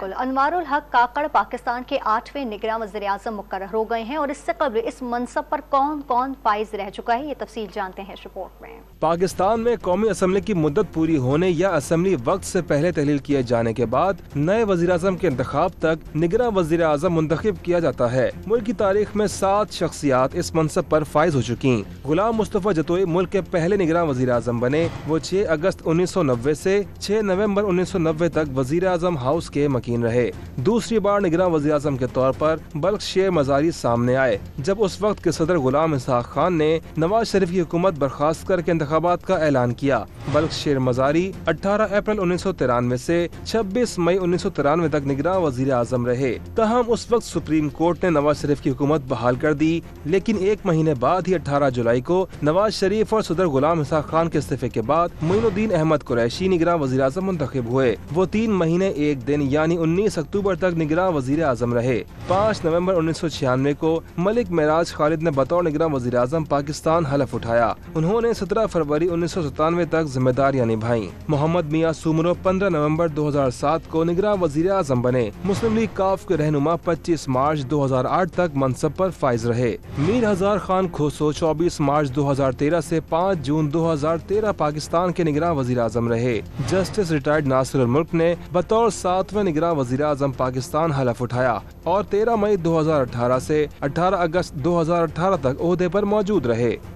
बिल्कुल, अनवारुल हक काकड़ पाकिस्तान के 8वें निगरान वज़ीर-ए-आज़म मुकर्रर हो गए हैं और इससे कबल इस मनसब पर कौन कौन फाइज रह चुका है, ये तफसील जानते हैं इस रिपोर्ट में। पाकिस्तान में कौमी असम्बली की मुद्दत पूरी होने या असम्बली वक्त से पहले तहलील किए जाने के बाद नए वज़ीर-ए-आज़म के इंतखाब तक निगरान वज़ीर-ए-आज़म मुंतखब किया जाता है। मुल्क की तारीख में 7 शख्सियात इस मनसब पर फाइज हो चुकी। गुलाम मुस्तफा जतोई मुल्क के पहले निगरान वज़ीर-ए-आज़म बने। वो 6 अगस्त 1990 से 6 नवंबर 1990 तक वज़ीर-ए-आज़म हाउस के मकीन रहे। दूसरी बार निगरान वज़ीर-ए-आज़म के तौर पर बल्ख शेर मज़ारी सामने आए, जब उस वक्त के सदर गुलाम इसहाक खान ने नवाज शरीफ की हुकूमत बर्खास्त करके इंतखाबात का ऐलान किया। बल्ख शेर मज़ारी 18 अप्रैल 1993 से 26 मई 1993 तक निगरान वज़ीर-ए-आज़म रहे। तहम उस वक्त सुप्रीम कोर्ट ने नवाज शरीफ की हुकूमत बहाल कर दी, लेकिन एक महीने बाद ही 18 जुलाई को नवाज शरीफ और सदर गुलाम इसहाक खान के इस्तीफे के बाद मोइनुद्दीन अहमद कुरैशी निगरान वज़ीर-ए-आज़म मुंतखब हुए। वो 3 महीने 1 दिन यानी 19 अक्टूबर तक निगरान वज़ीर-ए-आज़म रहे। 5 नवंबर 1996 को मलिक मेराज खालिद ने बतौर निगरान वज़ीर-ए-आज़म पाकिस्तान हलफ उठाया। उन्होंने 17 फरवरी 1997 तक जिम्मेदारियां निभाई। मोहम्मद मियां सुमरो 15 नवंबर 2007 को निगरान वज़ीर-ए-आज़म बने। मुस्लिम लीग काफ के रहनुमा 25 मार्च 2008 तक मनसब पर फाइज रहे। मीर हजार खान खोसो 24 मार्च 2013 से 5 जून 2013 पाकिस्तान के निगरान वज़ीर-ए-आज़म रहे। जस्टिस रिटायर्ड नासिर उल मुल्क ने बतौर 7वें निगरान वज़ीर-ए-आज़म पाकिस्तान हलफ उठाया और 13 मई 2018 से 18 अगस्त 2018 तक ओहदे पर मौजूद रहे।